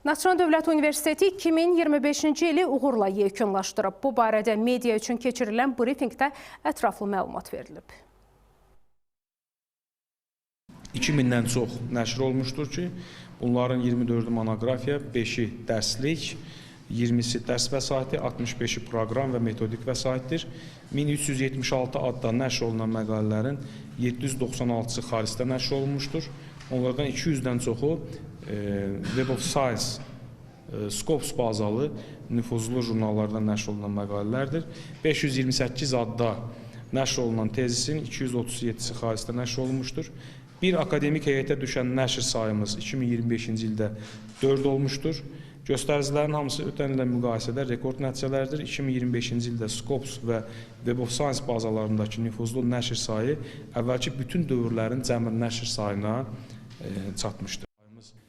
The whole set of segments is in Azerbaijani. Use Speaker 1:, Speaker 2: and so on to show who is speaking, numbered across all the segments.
Speaker 1: Naxçıvan Dövlət Universiteti 2025-ci ili uğurla yekunlaşdırıb. Bu barədə media üçün keçirilən brifinqdə ətraflı məlumat verilib.
Speaker 2: 2000-dən çox nəşr olmuşdur ki, bunların 24-ü monoqrafiya, 5-i dərslik, 20-si dərs vəsaiti, 65-i proqram və metodik vəsaitdir. 1376 adda nəşr olunan məqalələrin 796-sı xaricdə nəşr olunmuşdur. Onlardan 200-dən çoxu Web of Science, Scopus bazalı nüfuzlu jurnallardan nəşr olunan məqalələrdir. 528 adda nəşr olunan tezisin 237-si xaricdə nəşr olunmuşdur. Bir akademik heyətə düşən nəşr sayımız 2025-ci ildə 4 olmuşdur. Göstəricilərin hamısı ötən illə müqayisədə rekord nəticələrdir. 2025-ci ildə Scopus və Web of Science bazalarındakı nüfuzlu nəşr sayı əvvəlki bütün dövrlərin cəmr nəşr sayına çatmışdır.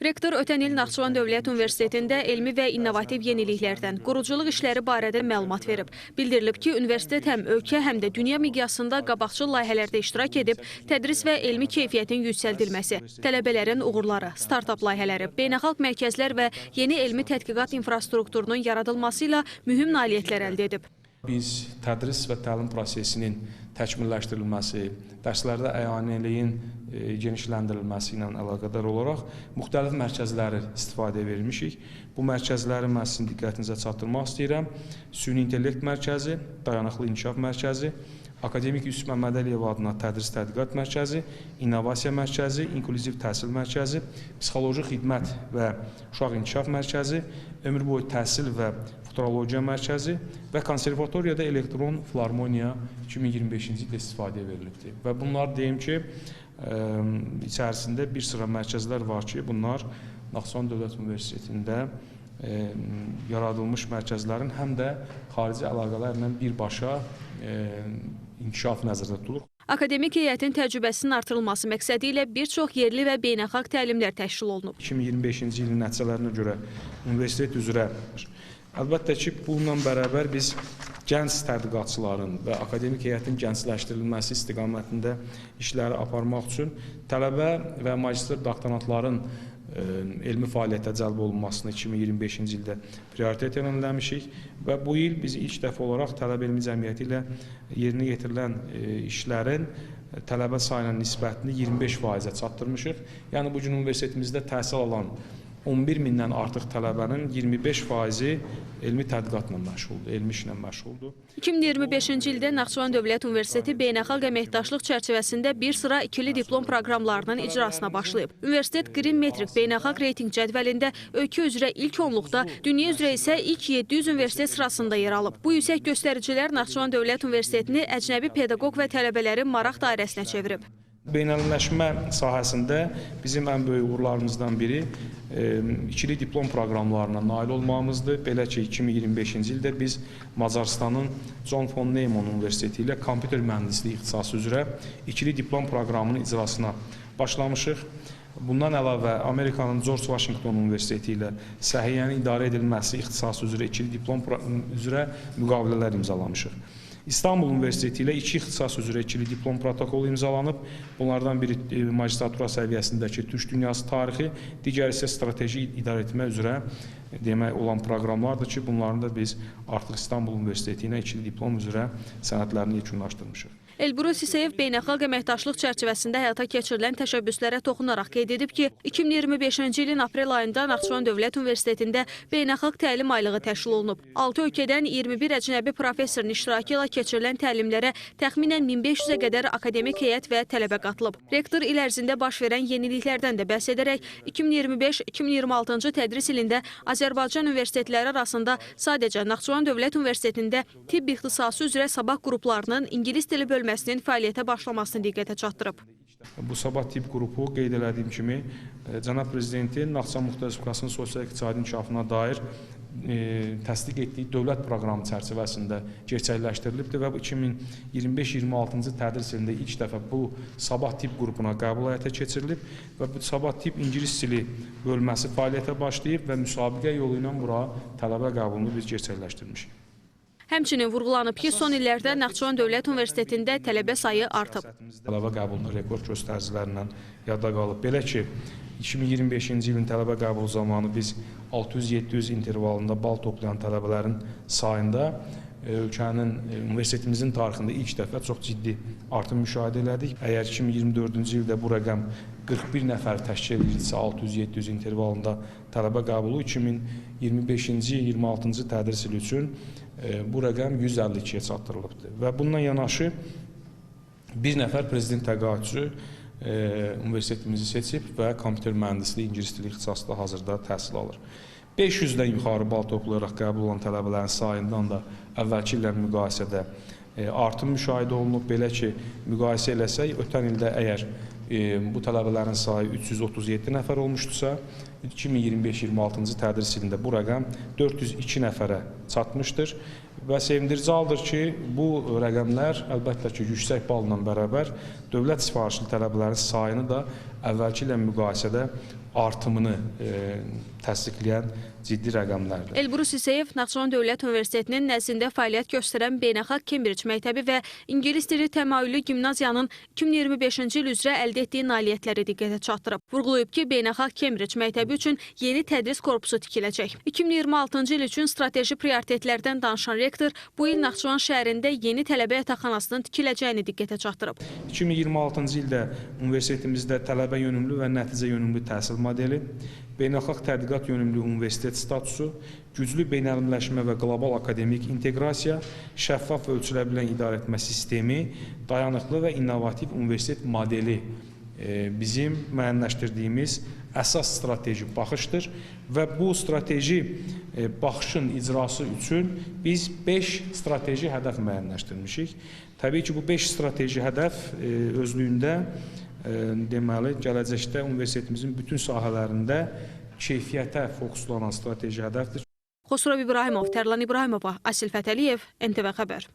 Speaker 3: Rektor ötən il Naxçıvan Dövlət Universitetində elmi və innovativ yeniliklərdən, quruculuq işləri barədə məlumat verib. Bildirilib ki, universitet həm ölkə, həm də dünya miqyasında qabaqcıl layihələrdə iştirak edib, tədris və elmi keyfiyyətin yüksəldilməsi, tələbələrin uğurları, startap layihələri, beynəlxalq mərkəzlər və yeni elmi tədqiqat infrastrukturunun yaradılması ilə mühüm nailiyyətlər əldə edib.
Speaker 2: Biz tədris və təlim prosesinin təkmilləşdirilməsi, dərslərdə əyanəliyin genişləndirilməsi ilə əlaqədar olaraq müxtəlif mərkəzləri istifadəyə vermişik. Bu mərkəzləri mən sizin diqqətinizə çatdırmaq istəyirəm. Süni intellekt mərkəzi, dayanıqlı inkişaf mərkəzi, Akademik Yusuf Məmməd Əliyev adına tədris tədqiqat mərkəzi, innovasiya mərkəzi, inklüziv təhsil mərkəzi, psixoloji xidmət və uşaq inkişaf mərkəzi, ömür boyu təhsil və futurologiya mərkəzi və konservatoriyada elektron filarmoniya 2025-ci ildə istifadəyə verilibdir. Və bunlar deyim ki, içərisində bir sıra mərkəzlər var ki, bunlar Naxçıvan Dövlət Universitetində yaradılmış mərkəzlərin həm də xarici əlaqələrlə birbaşa inkişaf nəzərdə tutulur.
Speaker 3: Akademik heyətin təcrübəsinin artırılması məqsədi ilə bir çox yerli və beynəlxalq təlimlər təşkil olunub.
Speaker 2: 2025-ci ilin nəticələrinə görə universitet üzrə əlbəttə ki, bununla bərabər biz gənc tədqiqatçıların və akademik heyətin gəncləşdirilməsi istiqamətində işləri aparmaq üçün tələbə və magistr doktorantların elmi fəaliyyətə cəlb olunmasını 2025-ci ildə prioritet yönəlmişik və bu il biz ilk dəfə olaraq tələbə elmi cəmiyyəti ilə yerinə yetirilən işlərin tələbə sayına nisbətini 25%-ə çatdırmışıq. Yəni bu gün universitetimizdə təhsil alan 11 mindən artıq tələbənin 25%-i elmi tədqiqatla məşğuldur, elmi işlə məşğuldur.
Speaker 3: 2025-ci ildə Naxçıvan Dövlət Universiteti beynəlxalq əməkdaşlıq çərçivəsində bir sıra ikili diplom proqramlarının icrasına başlayıb. Universitet Green Metric beynəlxalq reytinq cədvəlində ölkə üzrə ilk 10-luqda, dünya üzrə isə ilk 700 universitet sırasında yer alıb. Bu yüksək göstəricilər Naxçıvan Dövlət Universitetini əcnəbi pedaqoq və tələbələrin maraq dairəsinə çevirib.
Speaker 2: Beynəlləşmə sahəsində bizim ən böyük uğurlarımızdan biri ikili diplom proqramlarına nail olmağımızdır. Belə ki, 2025-ci ildə biz Macarıstanın John von Neumann Universiteti ilə kompüter mühəndisliyi ixtisası üzrə ikili diplom proqramının icrasına başlamışıq. Bundan əlavə Amerikanın George Washington Universiteti ilə səhiyyənin idarə edilməsi ixtisası üzrə ikili diplom üzrə müqavilələr imzalamışıq. İstanbul Universiteti ilə iki ixtisas üzrə ikili diplom protokolu imzalanıb. Bunlardan biri magistratura səviyyəsindəki Türk dünyası tarixi, digəri isə strateji idarə etmə üzrə demək olan proqramlardır ki, bunların da biz artıq İstanbul Universiteti ilə ikili diplom üzrə sənədlərini yekunlaşdırmışıq.
Speaker 3: Elbrus İseyev beynəlxalq əməkdaşlıq çərçivəsində həyata keçirilən təşəbbüslərə toxunaraq qeyd edib ki, 2025-ci ilin aprel ayında Naxçıvan Dövlət Universitetində beynəlxalq təlim aylığı təşkil olunub. 6 ölkədən 21 əcnəbi professorun iştirakı ilə keçirilən təlimlərə təxminən 1500-ə qədər akademik heyət və tələbə qatılıb. Rektor il ərzində baş verən yeniliklərdən də bəhs edərək 2025-2026-cı tədris ilində Azərbaycan universitetləri arasında sadəcə Naxçıvan Dövlət Universitetində tibb ixtisası üzrə sabah qruplarının ingilis dili bölməsinin fəaliyyətə başlamasını diqqətə çatdırıb.
Speaker 2: Bu sabah tibb qrupu qeyd elədiyim kimi Cənab Prezidentin Naxçıvan Muxtar Respublikasının sosial-iqtisadi inkişafına dair təsdiq etdiyi dövlət proqramı çərçivəsində gerçəkləşdirilibdir və 2025-26-cı tədris ilində ilk dəfə bu sabah tibb qrupuna qəbul həyata keçirilib və bu sabah tibb ingilis dili bölməsi fəaliyyətə başlayıb və müsabiqə yolu ilə bura tələbə qəbulunu biz gerçəkləşdirmişik.
Speaker 3: Həmçinin vurğulanıb ki, son illərdə Naxçıvan Dövlət Universitetində tələbə sayı artıb.
Speaker 2: Tələbə qəbulunun rekord göstəricilərindən yadda qalıb. Belə ki, 2025-ci ilin tələbə qəbulu zamanı biz 600-700 intervalında bal toplayan tələbələrin sayında ölkənin, universitetimizin tarixində ilk dəfə çox ciddi artım müşahidə elədik. Əgər 2024-cü ildə bu rəqəm 41 nəfər təşkil edirsə 600-700 intervalında tələbə qəbulu 2025-ci, 26-cı tədris ili üçün bu rəqəm 152-yə çatdırılıbdır. Və bununla yanaşı bir nəfər prezident təqaüdçüsü universitetimizi seçib və kompüter mühəndisliyi, ingilis dili ixtisasında hazırda təhsil alır. 500-dən yuxarı bal toplayaraq qəbul olan tələbələrin sayından da əvvəlki illə müqayisədə artım müşahidə olunub. Belə ki, müqayisə eləsək, ötən ildə əgər bu tələbələrin sayı 337 nəfər olmuşdursa, 2025-26-cı tədris ilində bu rəqəm 402 nəfərə çatmışdır. Və sevindirici haldır ki, bu rəqəmlər əlbəttə ki, yüksək balla bərabər dövlət sifarişli tələbələrin sayını da əvvəlki ilə müqayisədə artımını təsdiqləyən ciddi rəqəmlərdir.
Speaker 3: Elbrus İseyev Naxçıvan Dövlət Universitetinin nəzdində fəaliyyət göstərən Beynəlxalq Kembric məktəbi və İngilis dili təmayüllü gimnaziyanın 2025-ci il üzrə əldə etdiyi nailiyyətləri diqqətə çatdırıb. Vurğulayıb ki, Beynəlxalq Kembric məktəbi üçün yeni tədris korpusu tikiləcək. 2026-cı il üçün strateji prioritetlərdən danışan rektor bu il Naxçıvan şəhərində yeni tələbə yataqxanasının tikiləcəyini diqqətə çatdırıb.
Speaker 2: 2026-cı ildə universitetimizdə tələbə yönümlü və nəticə yönümlü təhsil modeli, beynəlxalq tədqiqat yönümlü universitet statusu, güclü beynəlmiləşmə və qlobal akademik inteqrasiya, şəffaf və ölçülə bilən idarəetmə sistemi, dayanıqlı və innovativ universitet modeli bizim müəyyənləşdirdiyimiz əsas strateji baxışdır və bu strateji baxışın icrası üçün biz 5 strateji hədəf müəyyənləşdirmişik. Təbii ki, bu 5 strateji hədəf özlüyündə deməli, gələcəkdə universitetimizin bütün sahələrində keyfiyyətə fokuslanan strateji hədəfdir.
Speaker 3: Xosrov İbrahimov, Tərlan İbrahimova, Asil Fətəliyev, NTV Xəbər.